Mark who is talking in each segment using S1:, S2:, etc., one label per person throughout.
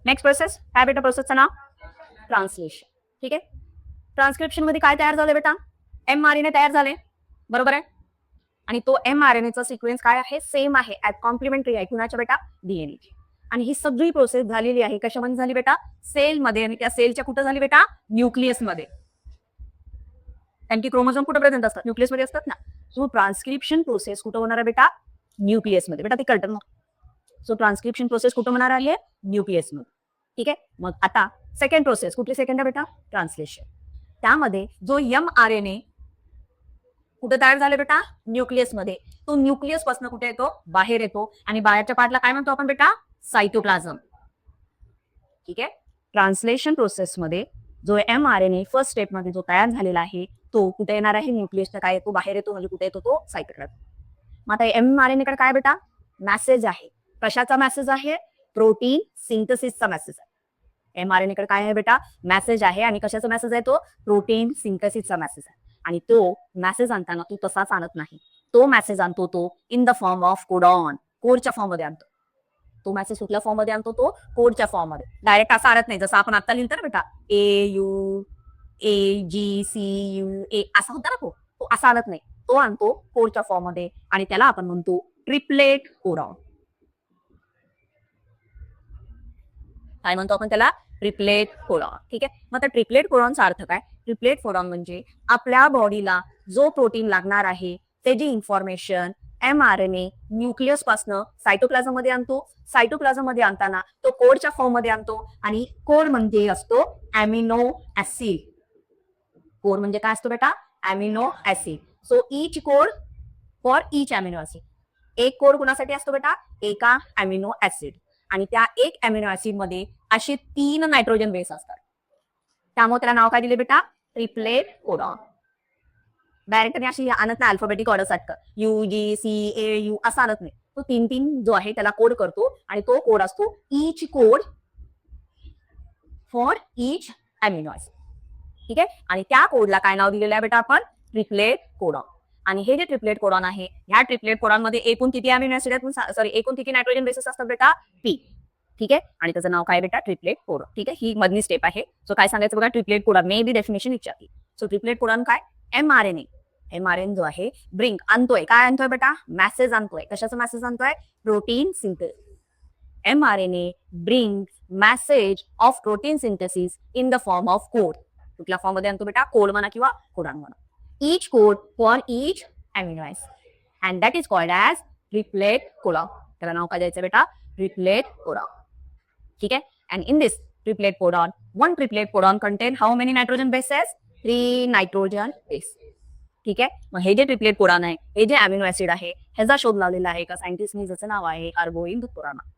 S1: Next process काय बेटा, प्रोसेसचं नाव translation. ठीक आहे, ट्रान्सक्रिप्शन मध्ये काय तयार झालं बेटा, mRNA तयार झाले, बरोबर आहे. आणि तो mRNAचा सिक्वेन्स काय आहे, सेम आहे, ऍट कॉम्प्लिमेंटरी आहे कुणाच्या बेटा, डीएनए. आणि ही सगळी प्रोसेस झालेली आहे कशामध्ये झाली बेटा, सेलमध्ये. आणि त्या सेलच्या कुठं झाली बेटा, न्यूक्लियसमध्ये. कारण की क्रोमोझोम कुठं प्रेझेंट असतात, न्यूक्लियसमध्ये असतात ना. सो ट्रान्सक्रिप्शन प्रोसेस कुठं होणार आहे बेटा, न्यूक्लियसमध्ये. बेटा ते कळतं मग. सो ट्रान्सक्रिप्शन प्रोसेस कुठं होणार आहे, न्यूक्लियसमध्ये. ठीक आहे, मग आता सेकंड प्रोसेस कुठली, सेकंड आहे बेटा, ट्रान्सलेशन. त्यामध्ये जो mRNA कुठे तयार झाले बेटा, न्यूक्लियसमध्ये. तो न्यूक्लियस पासून कुठे येतो, बाहेर येतो. आणि बाहेरच्या पार्टला काय म्हणतो आपण बेटा, सायटोप्लाझम. ठीक आहे, ट्रान्सलेशन प्रोसेसमध्ये जो mRNA फर्स्ट स्टेप मध्ये जो तयार झालेला आहे तो कुठे येणार आहे, न्यूक्लियसचा काय येतो, बाहेर येतो. म्हणजे कुठे येतो, तो सायटोप्लाझम. मग आता mRNA कडे काय बेटा, मेसेज आहे. कशाचा मेसेज आहे, प्रोटीन सिंथेसिसचा मेसेज आहे. mRNA कडे काय आहे बेटा, मेसेज आहे. आणि कशाचा मेसेज आहे तो, प्रोटीन सिंथेसिसचा मेसेज आहे. आणि तो मेसेज आणताना तू तसाच आणत नाही, तो मेसेज आणतो तो in the form of codon, कोडच्या फॉर्म मध्ये आणतो. तो मेसेज कुठल्या फॉर्म मध्ये आणतो, तो कोडच्या फॉर्म मध्ये. डायरेक्ट असा आणत नाही, जसं आपण आता लिहिलं ना बेटा, AUAGCUA असा होता ना, तो असा आणत नाही. तो आणतो कोडच्या फॉर्म मध्ये. आणि त्याला आपण म्हणतो ट्रिपलेट कोडॉन. काय म्हणतो आपण त्याला, ट्रिपलेट कोडॉन. ठीक आहे, मग आता ट्रिपलेट कोडॉनचा अर्थ काय, ट्रिपलेट कोडॉन म्हणजे आपल्या बॉडीला जो प्रोटीन लागणार आहे त्याची इन्फॉर्मेशन mRNA न्यूक्लियस पासनं सायटोप्लाझम मध्ये आणतो. सायटोप्लाझम मध्ये आणताना तो कोडच्या फॉर्म मध्ये आणतो. आणि कोड म्हणजे असतो अमिनो ऍसिड. कोड म्हणजे काय असतो बेटा, amino acid. So each code for each amino acid. एक कोड कुणासाठी असतो बेटा, एका अमिनो ऍसिड. आणि त्या एक अमिनो ऍसिड मध्ये असे 3 नायट्रोजन बेस असतात. त्यामुळे त्याला नाव काय दिले बेटा, ट्रिपलेट कोडॉन. डायरेक्ट अशी आणत नाही अल्फाबेटिक ऑर्डर सारखं UGCAU असं आणत नाही. तो 3 जो आहे त्याला कोड करतो. आणि तो कोड असतो each code for each amino acid. ठीक आहे, आणि त्या कोडला काय नाव दिलेलं आहे बेटा आपण, ट्रिपलेट कोडॉन. आणि हे जे ट्रिपलेट कोडॉन आहे, ह्या ट्रिपलेट कोडॉन मध्ये एकूण किती अमिनो ऍसिड आहेत, सॉरी एकूण किती नायट्रोजन बेसेस असतात बेटा, P. ठीक आहे, आणि त्याचं नाव काय बेटा, ट्रिपलेट कोडॉन. ठीक आहे, ही मधली स्टेप आहे. सो काय सांगायचं बघा, triplet codon may be definition विचारली. सो ट्रिपलेट कोडॉन काय, mRNA जो आहे ब्रिंग आणतोय, काय आणतोय बेटा, मेसेज आणतोय. कशाचा मेसेज आणतोय, protein synthesis. mRNA bring message of protein synthesis in the form of code. कुठल्या फॉर्म मध्ये आणतो बेटा, कोड म्हणा किंवा कोडॉन म्हणा. Each code for each amino acid, and that is called as triplet codon. त्याला नाव काय द्यायचं बेटा, ट्रिपलेट कोडॉन. ठीक आहे, and in this triplet codon, one triplet codon contain how many nitrogen bases, 3 nitrogen base. ठीक आहे, मग हे जे ट्रिपलेट कोडॉन आहे, हे जे अमिनो ऍसिड आहे, ह्याचा शोध लावलेला आहे एका सायंटिस्टनी, ज्याचं नाव आहे अर्बोइन खुराना.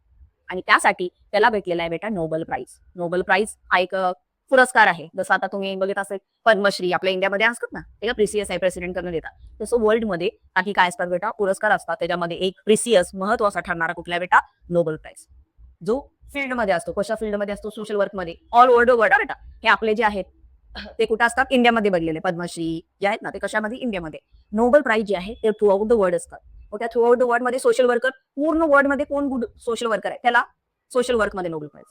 S1: आणि त्यासाठी त्याला भेटलेला आहे बेटा नोबेल प्राइज. नोबेल प्राइज हा एक पुरस्कार आहे. जसं आता तुम्ही बघत असेल पद्मश्री आपल्या इंडियामध्ये असतात ना, ते प्रिसियस आहे, प्रेसिडेंट करून देतात. तसं वर्ल्ड मध्ये काही काय असतात बेटा, पुरस्कार असतात. त्याच्यामध्ये एक प्रिसियस महत्वाचा ठरणारा कुठला बेटा, नोबेल प्राइज. जो फील्डमध्ये असतो, कशा फील्डमध्ये असतो, सोशल वर्कमध्ये. ऑल ओव्हर द वर्ल्ड बेटा, हे आपले जे आहेत ते कुठे असतात, इंडियामध्ये बनलेले पद्मश्री जे आहेत ना, ते कशामध्ये, इंडियामध्ये. नोबेल प्राइज जे आहे ते थ्रू आउट द वर्ल्ड असतात. त्या थ्रू आउट द वर्ल्ड मध्ये सोशल वर्कर, पूर्ण वर्ल्ड मध्ये कोण गुड सोशल वर्कर आहे, त्याला सोशल वर्क मध्ये नोबेल प्राइज.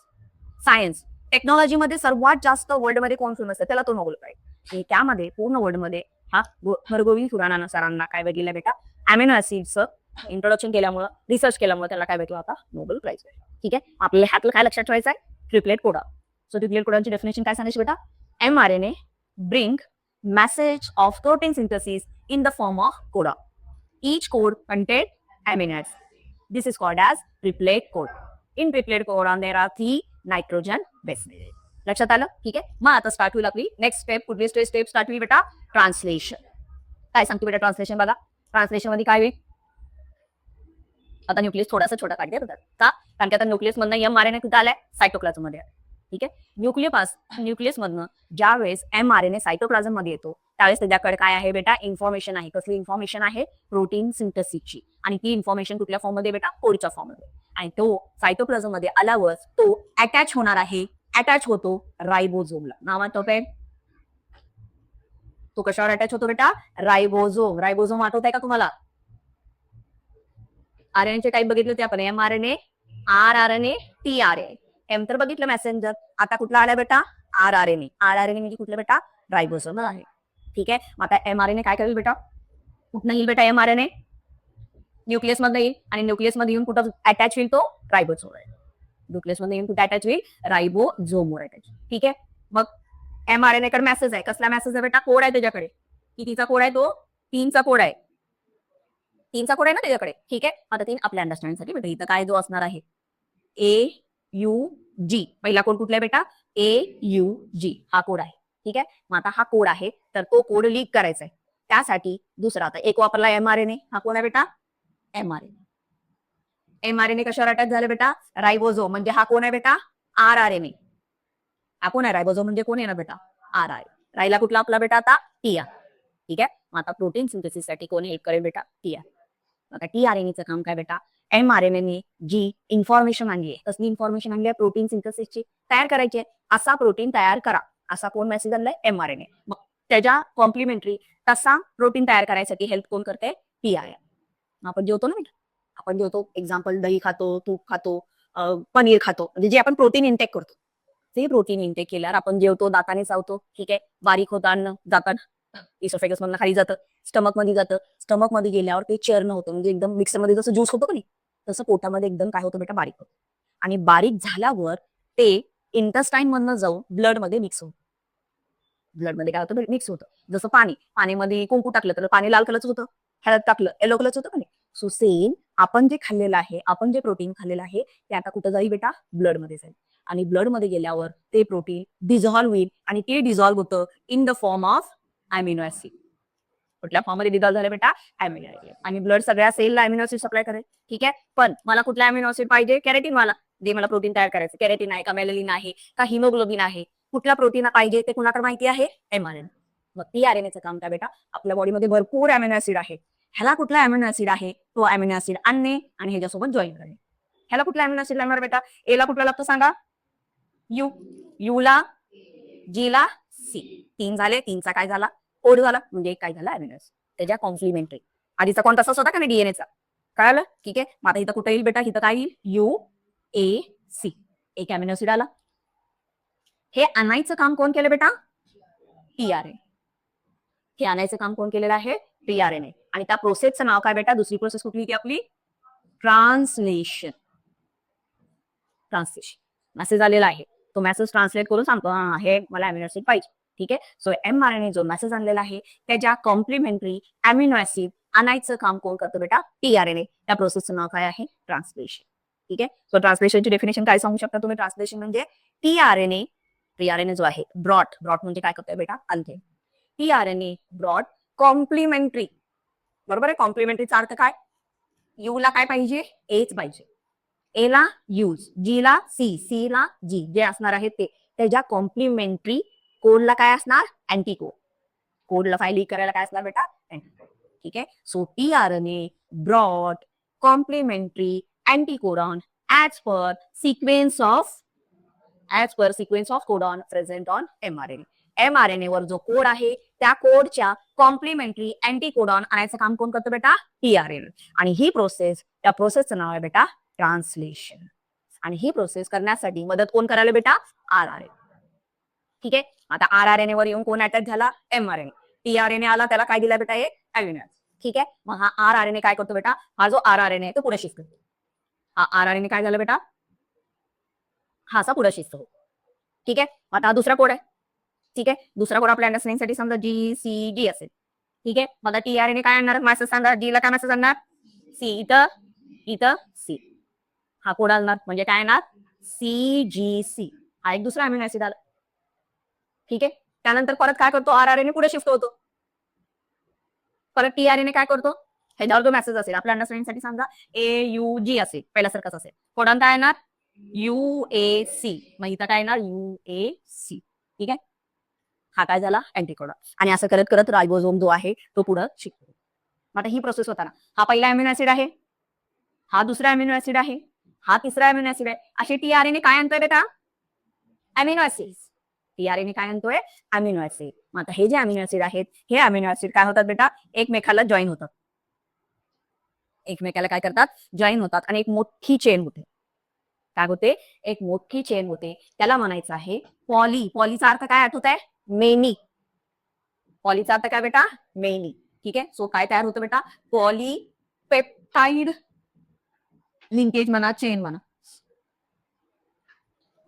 S1: सायन्स टेक्नॉलॉजी मध्ये सर्वात जास्त वर्ल्ड मध्ये कोण फेमस आहे, त्याला तो नोबेल प्राइज. आणि त्यामध्ये पूर्ण वर्ल्ड मध्ये हा हरगोविंद खुराना सरांना काय भेटलेलं बेटा, अमिनो ऍसिडचं इंट्रोडक्शन केल्यामुळे, रिसर्च केल्यामुळे त्याला काय भेटलं आता, नोबेल प्राइज. ठीक आहे, आपल्याला ह्यातलं काय लक्षात ठेवायचं आहे, ट्रिपलेट कोडॉन. सो ट्रिपलेट कोडॉनची डेफिनेशन काय सांगायची बेटा, mRNA bring message of protein synthesis in the form of codon. Each code contains amino acid. This is called as triplet codon. In triplet codon there are 3 nitrogen bases. लक्षात आलं, ठीक आहे. मग आता स्टार्ट होईल आपली नेक्स्ट स्टेप. कुठली step start होईल बेटा, ट्रान्सलेशन. काय सांगतो बेटा ट्रान्सलेशन, बघा ट्रान्सलेशन मध्ये काय होईल. आता न्यूक्लियस थोडासा छोटा काढते का, कारण की आता न्यूक्लियस मधनं mRNA कुठे आलाय, सायटोप्लाझम मध्ये. ठीक आहे, न्यूक्लियस मधनं ज्या वेळेस mRNA सायटोप्लाझम मध्ये येतो त्यावेळेस त्याच्याकडे काय आहे बेटा, इन्फॉर्मेशन आहे. कसली इन्फॉर्मेशन आहे, प्रोटीन सिंथेसिसची. आणि ती इन्फॉर्मेशन कुठल्या फॉर्म मध्ये बेटा, कोडच्या फॉर्म मध्ये. आणि तो सायटोप्लाझम मध्ये आल्यावर तो अटॅच होणार आहे, अटॅच होतो रायबोझोमला. नाव आठवतंय, तो कशावर अटॅच होतो बेटा, रायबोझोम. रायबोझोम आठवत आहे का तुम्हाला, आरएनएचे टाईप बघितले होते आपण, mRNA, rRNA, tRNA. एम तर बघितलं मेसेंजर, आता कुठला आला बेटा RRNA. RRNA म्हणजे कुठलं बेटा रायबोसोम आहे. ठीक आहे, मग आता mRNA काय करेल बेटा, कुठनं येईल बेटा mRNA, न्यूक्लियस मध्ये येईल आणि न्यूक्लियस मध्ये येऊन कुठं अटॅच होईल तो रायबोसोम. न्यूक्लियस मध्ये येऊन कुठे अटॅच होईल रायबोझोमवर अटॅच. ठीक आहे, मग mRNA कडे मेसेज आहे, कसला मेसेज आहे बेटा, कोड आहे त्याच्याकडे. कितीचा कोड आहे तो, 3चा कोड आहे. 3चा कोड आहे ना त्याच्याकडे. ठीक आहे, आता 3 आपल्या अंडरस्टँडिंगसाठी बेटा इथं काय जो असणार आहे AUG, पहिला कोड कुठला आहे बेटा AUG हा कोड आहे. ठीक आहे, मग आता हा कोड आहे तर तो कोड लीक करायचा आहे, त्यासाठी दुसरा आता एक वापरला mRNA. हा कोण आहे बेटा mRNA. mRNA कशावर अटॅच झाले बेटा रायबोझोम, म्हणजे हा कोण आहे बेटा RRNA. हा कोण आहे रायबोझोम म्हणजे कोण आहे ना बेटा RRNA. राहिला कुठला आपला बेटा आता TR. ठीक आहे, मग आता प्रोटीन सिंथेसिससाठी कोण हेल्प करेल बेटा TR. आता tRNAचं काम काय बेटा, mRNA जी इन्फॉर्मेशन आणली आहे, कसली इन्फॉर्मेशन आणली आहे प्रोटीन सिंथेसिसची, तयार करायची आहे. असा प्रोटीन तयार करा, असा कोण मेसेज आणलाय mRNA. मग त्याच्या कॉम्प्लिमेंटरी तसा प्रोटीन तयार करायसाठी हेल्प कोण करते TR. आपण जेवतो ना बेटा, आपण जेवतो एक्झाम्पल दही खातो, तूप खातो, पनीर खातो, म्हणजे जे आपण प्रोटीन इंटेक करतो ते प्रोटीन इंटेक केल्यावर आपण जेवतो, दाताने चावतो. ठीक आहे, बारीक होतं अन्न जाताना इसोफेगस मधनं खाली जातं, स्टमक मध्ये जातं, स्टमक मध्ये गेल्यावर ते चर्न होतं, म्हणजे एकदम मिक्सर मध्ये जसं ज्यूस होतो का नाही तसं पोटामध्ये एकदम काय होतं बेटा बारीक होतं. आणि बारीक झाल्यावर ते इंटेस्टाईन मधनं जाऊन ब्लड मध्ये मिक्स होतं. ब्लड मध्ये काय होतं मिक्स होतं, जसं पाण्यामध्ये कुंकू टाकलं तर पाणी लाल कलरचं होतं, हळद टाकलं येलो कलरचं होतं का नाही. सो सेम आपण जे खाल्लेलं आहे, आपण जे प्रोटीन खाल्लेलं आहे ते आता कुठं जाईल बेटा ब्लड मध्ये जाईल. आणि ब्लड मध्ये गेल्यावर ते प्रोटीन डिझॉल्व्ह होईल आणि ते डिझॉल्व्ह होतं in the form of amino acid. कुठल्या फॉर्म मध्ये डिझॉल्व्ह झालं बेटा अमिनो ऍसिड. आणि ब्लड सगळ्या सेलला अमिनो ऍसिड सप्लाय करेल. ठीक आहे, पण मला कुठला अमिनो ऍसिड पाहिजे कॅरेटिन वाला, जे मला प्रोटीन तयार करायचं. कॅरेटिन आहे का मेलनिन आहे का हिमोग्लोबिन आहे, कुठला प्रोटीन पाहिजे ते कुणाकडे माहिती आहे mRNA. मग tRNAचं काम काय बेटा, आपल्या बॉडीमध्ये भरपूर अमिनो ऍसिड आहे, ह्याला कुठला अमिनो ऍसिड आहे तो अमिनो ऍसिड आणणे आणि ह्याच्यासोबत जॉईन करणे. ह्याला कुठला अमिनो ऍसिड लागणार बेटा, एला कुठला लागतो सांगा यू, यूला जीला सी. 3 झाले, 3चा काय झाला कोड झाला, म्हणजे काय झाला अमिनो ऍसिड. त्याच्या कॉम्प्लिमेंटरी. आधीचा कोण तसाच होता का नाही डीएनएचा, कळालं. ठीक आहे, मग आता इथं कुठे येईल बेटा, इथं काय येईल UAC, एक अमिनो ऍसिड आला. हे आणायचं काम कोण केलं बेटा tRNA. हे आणायचं काम कोण केलेलं आहे tRNA. आणि त्या प्रोसेसचं नाव काय बेटा, दुसरी प्रोसेस कुठली ती आपली ट्रान्सलेशन. मेसेज आलेला आहे, तो मेसेज ट्रान्सलेट करून सांगतो हा हे मला अमिनो ऍसिड पाहिजे. ठीक आहे, सो mRNA जो मेसेज आणलेला आहे त्याच्या कॉम्प्लिमेंटरी अमिनो ऍसिड आणायचं काम कोण करतो बेटा tRNA. त्या प्रोसेसचं नाव काय आहे ट्रान्सलेशन. ठीक आहे, सो ट्रान्सलेशनची डेफिनेशन काय सांगू शकता तुम्ही, ट्रान्सलेशन म्हणजे tRNA जो आहे ब्रॉट म्हणजे काय करतोय बेटा आणते. tRNA ब्रॉट कॉम्प्लिमेंटरी, बरोबर आहे. कॉम्प्लिमेंटरीचा अर्थ काय, यू ला काय पाहिजे एच पाहिजे, ए ला यूज, जी ला सी ला जी, जे असणार आहे ते त्याच्या कॉम्प्लिमेंटरी कोडला काय असणार अँटीकोड. कोडला फाईल लीक करायला काय असणार बेटा अँटीकोड. ठीक आहे, so tRNA brought complementary anticodon as per sequence of codon present on mRNA. mRNA वर जो कोड आहे त्या कोडच्या कॉम्प्लिमेंटरी अँटीकोडॉन आणायचं काम कोण करतो बेटा tRNA. आणि ही प्रोसेस, त्या प्रोसेसचं नाव आहे बेटा ट्रान्सलेशन. आणि ही प्रोसेस करण्यासाठी मदत कोण करायला बेटा RRNA. ठीक आहे, आता RRNA वर येऊन कोण अटॅच झाला mRNA. tRNA आला, त्याला काय दिला बेटा एक अमिनो ऍसिड. ठीक आहे, मग हा RRNA काय करतो बेटा, हा जो RRNA आहे तो पुढे शिफ्ट करतो. हा RRNA काय झालं बेटा, हा असा पुढे शिफ्ट होतो. ठीक आहे, आता हा दुसरा कोड आहे. ठीक आहे, दुसरा कोड आपल्या अंडरस्टँडिंगसाठी समजा GCG असेल. ठीक आहे, मग tRNA काय आणणार मेसेज सांगा, जी ला काय मेसेज आणणार सी, इथं सी, हा कोड आणणार म्हणजे काय येणार CGC. हा एक दुसरा अमिनो ऍसिड आला. ठीक आहे, त्यानंतर परत काय करतो RRNA पुढे शिफ्ट होतो. परत tRNA काय करतो, ह्याच्यावर जो मेसेज असेल आपल्या अंडरस्टँडिंगसाठी समजा AUG असेल, पहिल्यासारखाच असेल, कोडान काय येणार UAC, मग इथं काय येणार UAC. ठीक आहे, हा काय झाला अँटीकोडॉन. आणि असं करत करत रायबोझोम जो आहे तो पुढे शिकतो. आता ही प्रोसेस होताना हा पहिला अमिनो ऍसिड आहे, हा दुसरा अमिनो ऍसिड आहे, हा तिसरा अमिनो ऍसिड आहे, असे tRNA काय आणतोय बेटा अमिनो ऍसिड. tRNA काय आणतोय अमिनो ऍसिड. मग आता हे जे अमिनो ऍसिड आहेत हे अमिनो ऍसिड काय होतात बेटा एकमेकाला जॉईन होतात, एकमेकाला काय करतात जॉईन होतात आणि एक मोठी चेन होते. काय होते, एक मोठी चेन होते, त्याला म्हणायचं आहे पॉली. पॉलीचा अर्थ काय आठवत आहे? मेनी. पॉलीचा अर्थ काय बेटा? मेनी. ठीक आहे. सो काय तयार होतं बेटा? पॉलीपेप्टाइड लिंकेज म्हणा, चेन म्हणा.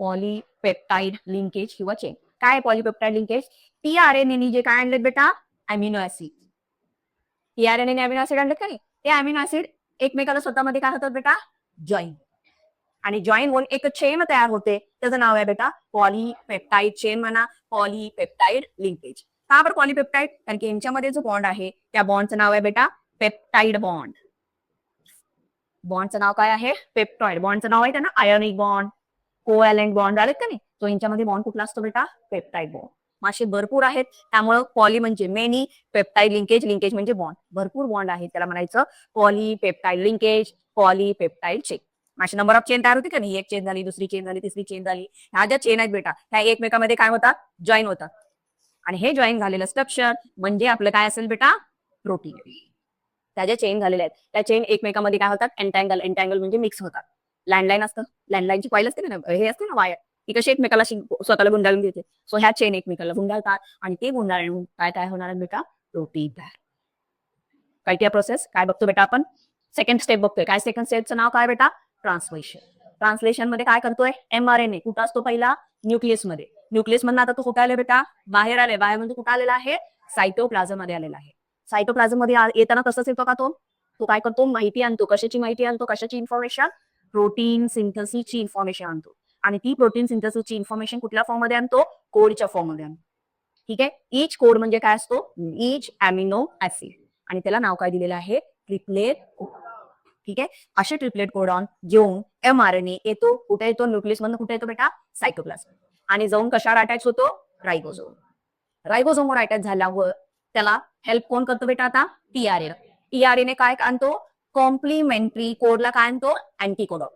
S1: पॉलीपेप्टाइड लिंकेज किंवा चेन. काय पॉलीपेप्टाइड लिंकेज? टीआरएनए जे काय आणलेत बेटा? Amino acid. TRNA amino acid आणलेत का नाही? ते अमिनो ऍसिड एकमेकाला स्वतःमध्ये काय होतात बेटा? जॉईन. आणि जॉईन होऊन एक चेन तयार होते, त्याचं नाव आहे बेटा पॉलीपेप्टाइड चेन म्हणा, पॉलीपेप्टाइड लिंकेज. का बरं पॉलीपेप्टाइड? कारण की यांच्यामध्ये जो बॉन्ड आहे त्या बॉन्डचं नाव आहे बेटा पेप्टाइड बॉन्ड. बॉन्डचं नाव काय आहे? पेप्टाइड. बॉन्डचं नाव आहे त्यांना आयोनिक बॉन्ड, कोव्हॅलेंट बॉन्ड आलेत का नाही? तो यांच्यामध्ये बॉन्ड कुठला असतो बेटा? Peptide bond. मासे भरपूर आहेत, त्यामुळे पॉली म्हणजे मेनी, पेप्टाइड लिंकेज, लिंकेज म्हणजे बॉन्ड. भरपूर बॉन्ड आहेत, त्याला म्हणायचं पॉलीपेप्टाइड लिंकेज, पॉलीपेप्टाइड चेन. मासे नंबर ऑफ चेन तयार होते का नाही? एक चेन झाली, दुसरी चेन झाली, तिसरी चेन झाली. ह्या ज्या चेन आहेत बेटा, ह्या एकमेकांमध्ये काय होतात? जॉईन होतात. आणि हे जॉईन झालेलं स्ट्रक्चर म्हणजे आपलं काय असेल बेटा? प्रोटीन. त्या ज्या चेन झालेल्या आहेत त्या चेन एकमेकांमध्ये काय होतात? एन्टँगल. एन्टँगल म्हणजे मिक्स होतात. लँडलाईन असतं, लँडलाईनची कॉईल असते ना, हे असते ना वायर, ती कशी एकमेकाला स्वतःला गुंडाळून देते. सो ह्या चेन एकमेकाला गुंडाळतात आणि ते गुंडाळून काय तयार होणार बेटा? प्रोटीन तयार. कळते प्रोसेस? काय बघतो बेटा आपण? सेकंड स्टेप बघतोय. काय सेकंड स्टेपचं नाव काय बेटा? ट्रान्सलेशन. ट्रान्सलेशन मध्ये काय करतोय? एमआरएनए कुठं असतो? पहिला न्यूक्लियस मध्ये. न्यूक्लियस मधून आता तो कुठे आले बेटा? बाहेर आले. बाहेर म्हणजे कुठे आलेला आहे? सायटोप्लाझम मध्ये आलेला आहे. सायटोप्लाझम मध्ये येताना तसंच येतो का तो? तो काय करतो? माहिती आणतो. कशाची माहिती आणतो? कशाची इन्फॉर्मेशन? प्रोटीन सिंथेसिसची इन्फॉर्मेशन आणतो. आणि ती प्रोटीन सिंथेसिसची इन्फॉर्मेशन कुठल्या फॉर्म मध्ये आणतो? कोडच्या फॉर्म मध्ये आणतो. ठीक आहे. ईच कोड म्हणजे काय असतो? Each amino acid. आणि त्याला नाव काय दिलेलं आहे? ट्रिपलेट. ठीक आहे. असे ट्रिपलेट कोडॉन घेऊन एमआरएनए येतो. कुठे येतो? न्यूक्लियस मधून कुठे येतो बेटा? सायटोप्लाझम. आणि जाऊन कशावर अटॅच होतो? रायबोझोम. रायबोझोमवर अटॅच झाल्यावर त्याला हेल्प कोण करतो बेटा? आता टीआरएनए. टीआरएनए काय आणतो? कॉम्प्लिमेंटरी कोडला काय आणतो? Anti codon.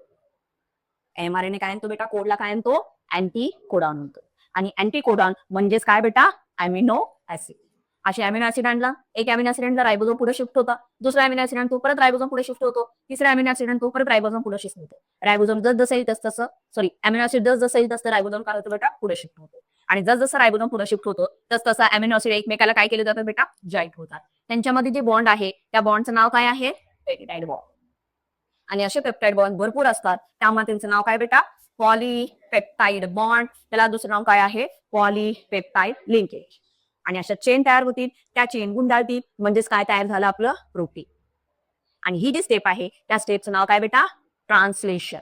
S1: एमआरएनए काय आणतो बेटा? कोडला काय आणतो? अँटी कोडॉन आणतो. आणि अँटी कोडॉन म्हणजेच काय बेटा? Amino acid. असे अमिनो ऍसिड आणला, एक अमिनो ऍसिड आणला, रायबोझोम पुढे शिफ्ट होता. दुसरा अमिनो ऍसिड आणतो, परत रायबोझोम पुढे शिफ्ट होतो. तिसरा अमिनो ऍसिड आणतो, परत रायबोझोम पुढे शिफ्ट होतो. रायबोझोम जसं येईल तसं सॉरी अमिनो ऍसिड जसं येईल तसं रायबोझोम काय होतं बेटा? पुढे शिफ्ट होतो. आणि जसं रायबोझोम पुढे शिफ्ट होतो तसं अमिनो ऍसिड एकमेकाला काय केलं जातं बेटा? जॉईंट होतात. त्यांच्यामध्ये जे बॉन्ड आहे त्या बॉन्डचं नाव काय आहे? Peptide bond. आणि असे पेप्टाइड बॉन्ड भरपूर असतात, त्यामुळे त्यांचं नाव काय बेटा? Polypeptide bond. त्याला दुसरं नाव काय आहे? Polypeptide linkage. आणि अशा चेन तयार होतील, त्या चेन गुंडाळतील, म्हणजेच काय तयार झालं? आपलं प्रोटीन. आणि ही जी स्टेप आहे त्या स्टेपचं नाव काय बेटा? Translation.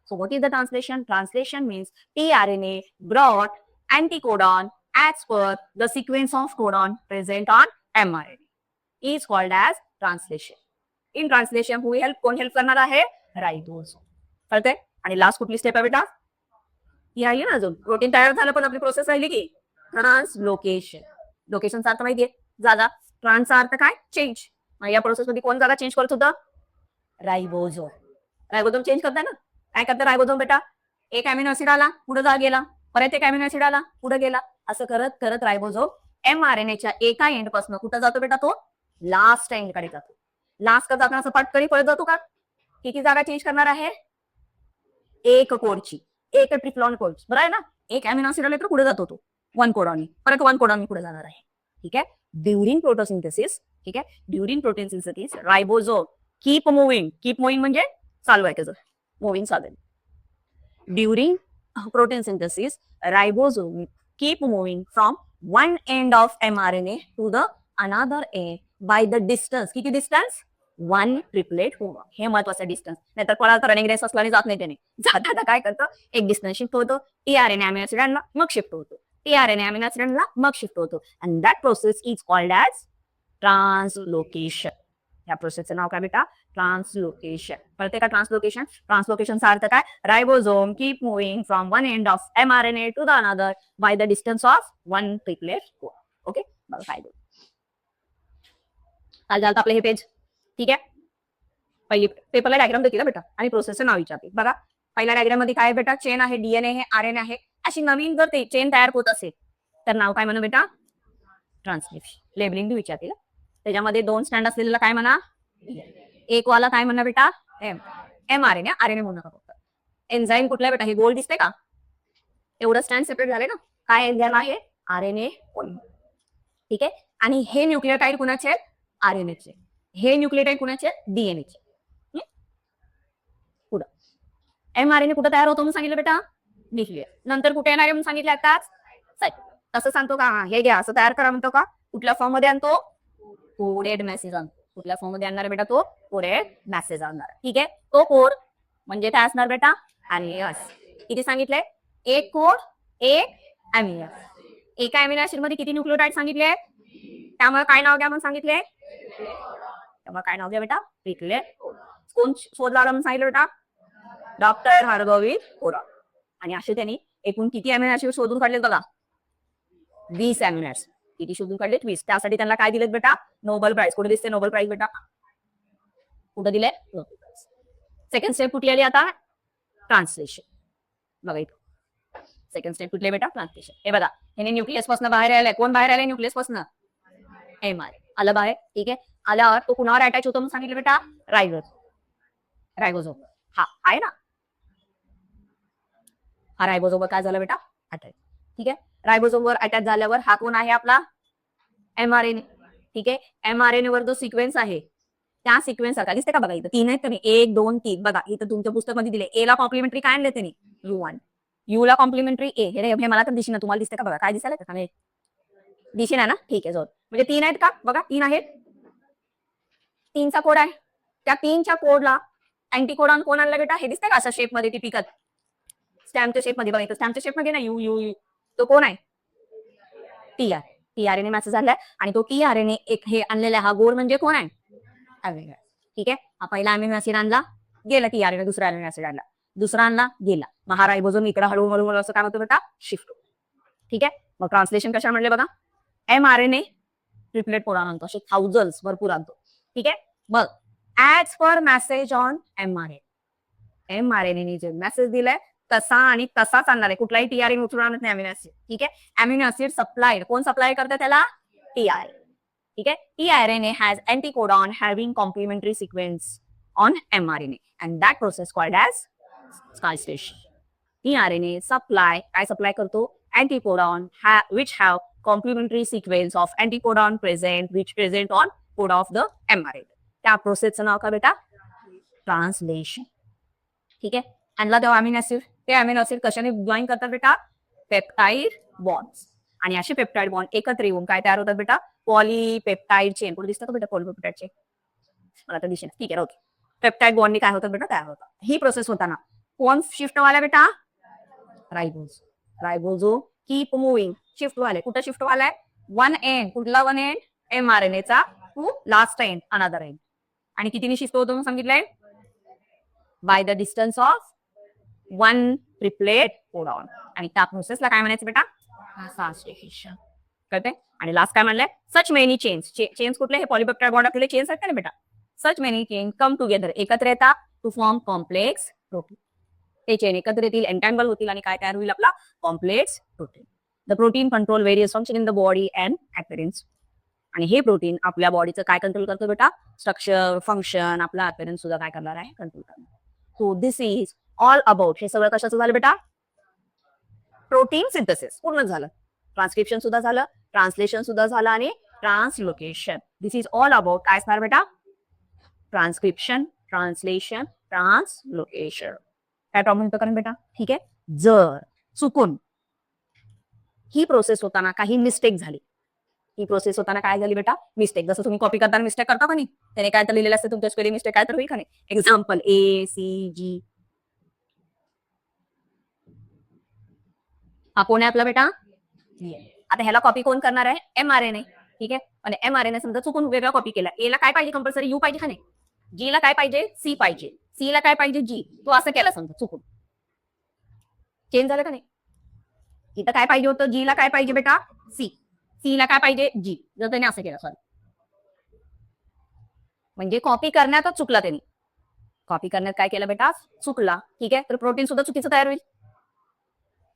S1: So what is the translation? Translation means tRNA brought anticodon as per the sequence of codon present on mRNA is called as translation. In translation कोण हेल्प करणार आहे? रायबोझोम. कळतंय? आणि लास्ट कुठली स्टेप आहे बेटा? ही आहे ना अजून. प्रोटीन तयार झालं पण आपली प्रोसेस राहिली की ट्रान्सलोकेशन. लोकेशनचा अर्थ माहितीये? जागा. ट्रान्सचा अर्थ काय? चेंज. या प्रोसेस मध्ये कोण जागा चेंज करत होतं? रायबोझोम. रायबोझोम चेंज करताय ना? काय करतं रायबोझोम बेटा? एक अमिनो ऍसिड आला, पुढे जा गेला, परत एक अमिनो ऍसिड आला, पुढे गेला. असं करत करत रायबोझोम एमआरएनएच्या एका एंड पासून कुठं जातो बेटा? तो लास्ट एंड कडे जातो. लास्ट का जाताना असं पटकरी पळत जातो का? किती जागा चेंज करणार आहे? एक कोडची, एक ट्रिप्लॉन कोड. बरं आहे ना? एक अमिनो ऍसिड आले तर पुढे जातो तो 1 कोडॉनी, परत 1 कोडॉनी पुढे जाणार आहे. ठीक आहे. ड्युरिंग प्रोटोसिंथेसिस, ठीक आहे, during protein synthesis ribosome keep moving. Keep moving म्हणजे चालू आहे त्याचं मुव्हिंग साधन. During protein synthesis, ribosome keep moving from one end of mRNA to the another end by the distance. किती डिस्टन्स? 1 triplet codon. हे महत्वाचं डिस्टन्स. नाहीतर कोणाला रनिंग रेस असल्याने जात नाही त्याने. जाता काय करतं? एक डिस्टन्स शिफ्ट होतो, टीआरएनए अमिनो ऍसिड आणला, मग शिफ्ट होतो. टीआरएनए अमिनो ऍसिड आणला, मग शिफ्ट होतो. And that process is called as translocation. या प्रोसेसचं नाव काय बेटा? ट्रान्सलोकेशन. कळते का ट्रान्सलोकेशन? ट्रान्सलोकेशनचा अर्थ काय? Ribosome keep moving from one end of mRNA to the another by the distance of 1 triplet code. Okay, बघा काय चाल झालं आपलं हे पेज. ठीक आहे. पहिली पेपरला डायग्राम देतील बेटा आणि प्रोसेसचं नाव विचारते. बघा पहिल्या डायग्राम मध्ये काय बेटा? चेन आहे, डीएनए आहे, आरएनए आहे. अशी नवीन जर ते चेन तयार होत असेल तर नाव काय म्हणू बेटा? ट्रान्सलेशन. लेबलिंग विचारते. त्याच्यामध्ये 2 स्टँड असलेला काय म्हणा? एक वाला काय म्हणा बेटा? एमआरएनए. आरएनए म्हणू नका फक्त. एन्झाईम कुठला बेटा? हे गोल दिसते का? एवढं स्टँड सेपरेट झाले ना. काय एन्झाईम आहे? RNA polymer. ठीक आहे. आणि हे न्यूक्लियोटाईड कुणाचे आहेत? RNAचे. हे न्यूक्लियोटाईड कुणाचे आहेत? DNAचे. पुढं mRNA कुठं तयार होतो म्हणून सांगितलं बेटा? न्यूक्लियस. नंतर कुठे येणार आहे म्हणून सांगितलं आताच? तसं सांगतो का? हे घ्या असं तयार करा म्हणतो का? कुठल्या फॉर्म मध्ये आणतो? कोडेड मेसेज आणतो. कुठल्या फॉर्म मध्ये आणणार बेटा? तो कोडेड मेसेज आणणार. ठीक आहे. तो कोड म्हणजे काय असणार बेटा? Amino acid. किती सांगितलंय? एक कोड, एक अमिनो ऍसिड. एका अमिनो ऍसिड मध्ये किती न्यूक्लियोटाईड सांगितले? त्यामुळे काय नाव घ्या म्हणून सांगितले? त्यामुळे काय नाव घ्या बेटा? ट्रिपलेट. कोण शोधला म्हणून सांगितलं बेटा? डॉक्टर हरगोविंद खुराना. आणि असे त्यांनी एकूण किती अमिनो ऍसिड शोधून काढले बघा? 20 अमिनो ऍसिड. किती शोधून काढले? 20. त्यासाठी त्यांना काय दिलेत बेटा? Nobel prize. कुठे दिसते नोबेल प्राइज बेटा? कुठे दिले? सेकंड स्टेप कुठली आली आता? ट्रान्सलेशन. बघा इथं सेकंड स्टेप कुठले बेटा? ट्रान्सलेशन. हे बघा, हे न्यूक्लियस पासून बाहेर आलाय. कोण बाहेर आलाय न्यूक्लियस पासून? mRNA आलं बाहेर. ठीक आहे. आल्यावर तो कुणावर अटॅच होतो म्हणून सांगितलं बेटा? रायबोझोम. हा आहे ना. हा रायबोझोम काय झालं बेटा? अटॅच. ठीक आहे. रायबोझोम वर अटॅच झाल्यावर हा कोण आहे आपला? mRNA. ठीक आहे. mRNA वर जो सिक्वेन्स आहे त्या सिक्वेन्स सारखा दिसते का? बघा इथं 3 आहेत का नाही? 1 2 3. बघा इथं तुमच्या पुस्तकामध्ये दिले. ए ला कॉम्प्लिमेंटरी काय आणले त्यांनी? U1. यू ला कॉम्प्लिमेंटरी ए. हे मला तर दिसेना. तुम्हाला दिसते का? बघा काय दिसायला का? दिसेना ना. ठीक आहे. म्हणजे 3 आहेत का? बघा 3 आहेत. 3चा कोड आहे. त्या 3च्या कोडला अँटीकोडॉन कोण आणला बेटा? हे दिसते का असं शेप मध्ये टिपिकल स्टॅम्पच्या शेप मध्ये? बघा इथं स्टॅम्पच्या शेप मध्ये ना यू यू यू. तो कोण आहे? TR. TRNA मेसेज आणलाय आणि तो TRNA एक हे आणलेला हा गोड म्हणजे कोण आहे? अमिनो. ठीक आहे. हा पहिला अमिनो ऍसिड आणला, गेला TRNA. दुसरा अमिनो ऍसिड आणला, दुसरा आणला, गेला. मग हा रायबोझोम इकडे हळूहळू असं काय होतं बेटा? शिफ्ट. ठीक आहे. मग ट्रान्सलेशन कशा म्हणले बघा? mRNA ट्रिपलेट कोडॉन आणतो. असे थाउजंड्स भरपूर आणतो. ठीक आहे. मग as per message on mRNA ने जे मेसेज दिलाय तसा आणि तसाच आणणार आहे. कुठलाही TRNA उचलून आणत नाही अमिनो ऍसिड. ठीक आहे. अमिनो ऍसिड सप्लाय कोण सप्लाय करतं त्याला? TRNA. ठीक आहे. tRNA has anticodon having complementary sequence on mRNA and that process called as translation. tRNA काय सप्लाय करतो? Anticodon which have complementary sequence of anticodon which present on code of the mRNA. त्या प्रोसेसचं नाव का बेटा? Translation. ठीक आहे. आणला तेव्हा amino acid. ते अमिनो ऍसिड कशाने जॉईन करतात बेटा? Peptide bonds. आणि असे पेप्टाइड बॉन्ड एकत्र येऊन काय तयार होतात बेटा? Polypeptide chain. कुठे दिसतात बेटा पॉलीपेप्टाइड चेन? मला तर दिसेल. ठीक आहे. ओके. पेप्टाइड बॉन्डनी काय होतात बेटा? तयार होतात. ही प्रोसेस होताना कोण शिफ्ट व्हायला बेटा? Ribosome keep moving. शिफ्ट व्हायला. कुठं शिफ्ट व्हायलाय? One end. कुठला वन एंड? mRNA चा to last end another end. आणि कितीने शिफ्ट होतो म्हणून सांगितलंय? By the distance of 1 triplet codon. आणि त्या प्रोसेसला काय म्हणायचं बेटा? ट्रान्सलेशन. कळते? आणि लास्ट काय म्हणलंय? सच मेनी चेन्स कुठले? हे पॉलीपेप्टाइड बॉन्ड आपल्याला चेन्स आहेत ना बेटा? सच मेनी चेन कम टुगेदर एकत्र येतात टू फॉर्म कॉम्प्लेक्स प्रोटीन. ते चेन एकत्र येतील, एन्टँगल होतील आणि काय तयार होईल आपला? Complex protein. The protein control various function in the body and appearance. आणि हे प्रोटीन आपल्या बॉडीचं काय कंट्रोल करतो बेटा? स्ट्रक्चर, फंक्शन, आपला अपीअरन्स सुद्धा काय करणार आहे? कंट्रोल करणार. So this is all about. हे सगळं कशाचं झालं बेटा? Protein synthesis. पूर्ण झालं. ट्रान्सक्रिप्शन सुद्धा झालं, ट्रान्सलेशन सुद्धा झालं आणि translocation. This is all about काय असणार बेटा? Transcription, translation, translocation. काय प्रॉब्लेम होतं कारण बेटा? ठीक आहे. जर चुकून ही प्रोसेस होताना काही मिस्टेक झाली, ही प्रोसेस होताना काय झाली बेटा? मिस्टेक. जसं तुम्ही कॉपी करताना मिस्टेक करता का नाही? त्याने काय तर लिहिलेलं असतं तुमच्या स्पेलिंग मिस्टेक काय तर होईल का नाही? Example ACG. हा कोण आहे आपला बेटा? आता ह्याला कॉपी कोण करणार आहे? mRNA. ठीक आहे. आणि mRNA समजा चुकून वेगळा कॉपी केला. A ला काय पाहिजे? कंपल्सरी U पाहिजे का नाही? G ला काय पाहिजे? C पाहिजे. C ला काय पाहिजे? G. तो असं केला समजा चुकून. चेंज झालं का नाही? इथं काय पाहिजे होतं? G ला काय पाहिजे बेटा? C. C ला काय पाहिजे? G. जर त्याने असं केलं सॉरी. म्हणजे कॉपी करण्यातच चुकला त्यांनी. कॉपी करण्यात काय केलं बेटा? चुकला. ठीक आहे. तर प्रोटीन सुद्धा चुकीचं तयार होईल.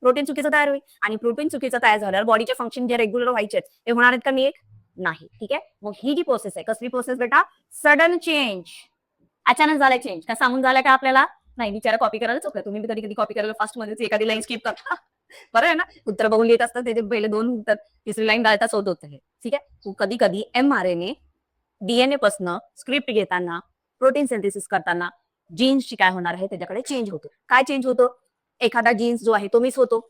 S1: प्रोटीन चुकीचं तयार होईल. आणि प्रोटीन चुकीचं तयार झाल्यावर बॉडीचे फंक्शन जे रेग्युलर व्हायचे ते होणार आहेत का नाही? नाही. ठीक आहे. मग ही जी प्रोसेस आहे कसली प्रोसेस बेटा? Sudden change. अचानक झालाय चेंज. का सांगून झालाय का आपल्याला? नाही विचार कॉपी करायला चुकलं. तुम्ही कधी कधी कॉपी करायला फास्ट मध्येच एखादी लाईन स्किप करता. बरं आहे ना, उत्तर बघून लिहित असतात त्याचे पहिले 2 उत्तर, तिसरी लाईन गाळताच होत होतं हे. ठीक आहे. कधी कधी mRNA डीएनए पासनं स्क्रिप्ट घेताना, प्रोटीन सिंथेसिस करताना जीन्सची काय होणार आहे त्याच्याकडे चेंज होतो. काय चेंज होतो? एखादा जीन्स जो आहे तो मिस होतो,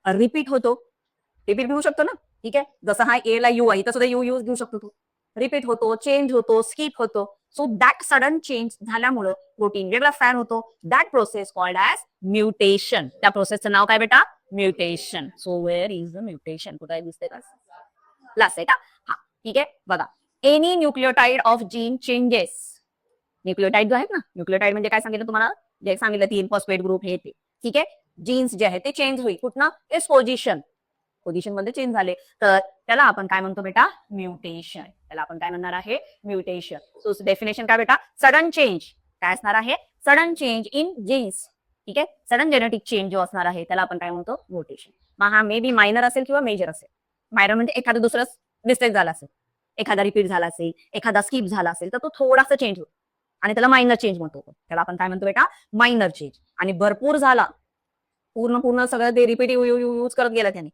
S1: रिपीट होतो. रिपीट घेऊ शकतो ना, ठीक आहे. जसं हा ए ला यू आहे तसं यू यूज घेऊ शकतो तू. रिपीट होतो, चेंज होतो, स्किप होतो. सो दॅट सडन चेंज झाल्यामुळं प्रोटीन वेगळा फॅन होतो. That process called as mutation. त्या प्रोसेसचं नाव काय बेटा? Mutation. So where is the mutation? कुठे दिसते का? लास्ट आहे का? हा, ठीक आहे. बघा, any nucleotide of gene changes. Nucleotide जो आहेत ना, न्यूक्लियोटाइड म्हणजे काय सांगितलं तुम्हाला? जे सांगितलं 3 फॉस्फेट ग्रुप हे ते. ठीक आहे. जीन्स जे आहे ते चेंज होईल. कुठनं? इस पोझिशन. पोझिशन मध्ये चेंज झाले तर त्याला आपण काय म्हणतो बेटा? म्युटेशन. त्याला आपण काय म्हणणार आहे? म्युटेशन. सो डेफिनेशन काय बेटा? Sudden change. काय असणार आहे? Sudden change in genes. ठीक आहे. सडन जेनेटिक चेंज जो असणार आहे त्याला आपण काय म्हणतो? म्युटेशन. मग हा मे बी मायनर असेल किंवा मेजर असेल. मायनर म्हणजे एखादं दुसरं मिस्टेक झाला असेल, एखादा रिपीट झाला असेल, एखादा स्किप झाला असेल तर तो थोडासा चेंज होतो आणि त्याला मायनर चेंज म्हणतो. त्याला आपण काय म्हणतो बेटा? Minor change. आणि भरपूर झाला, पूर्ण पूर्ण सगळं ते रिपीट यूज करत गेला त्याने,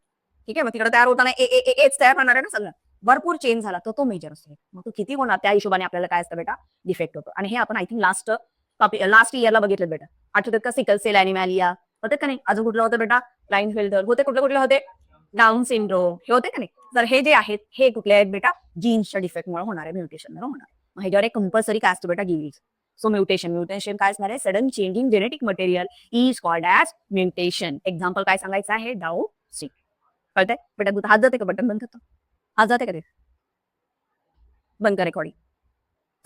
S1: ठीक आहे. मग तिकडे तयार होताना एच तयार होणार आहे ना सगळं. भरपूर चेंज झाला तर तो मेजर असतो. मग तो किती होणार त्या हिशोबाने आपल्याला काय असतं बेटा? डिफेक्ट होतो. आणि हे आपण आय थिंक लास्ट इयरला बघितलं बेटा. आठवतात का? सिकल सेल ॲनिमॅलिया होते का नाही? अजून कुठलं होतं बेटा? लाईन फिल्डर होते. कुठले होते? डाऊन सिंड्रोम हे होते का नाही? तर हे जे आहेत हे कुठले आहेत बेटा? जीन्सच्या डिफेक्टमुळे होणार आहे, म्युटेशन होणार. मग ह्याच्यावर एक कंपल्सरी काय असतो बेटा? जीन्स. सो म्युटेशन काय असणार आहे? Sudden change in genetic material is called as mutation. Example काय सांगायचं आहे? Down syndrome. कळतंय बेटा? हात जाते का? बटन बंद करतो. हात जाते का ते? बंद कर रेकॉर्डिंग.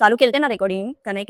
S1: चालू केलते ना रेकॉर्डिंग का नाही?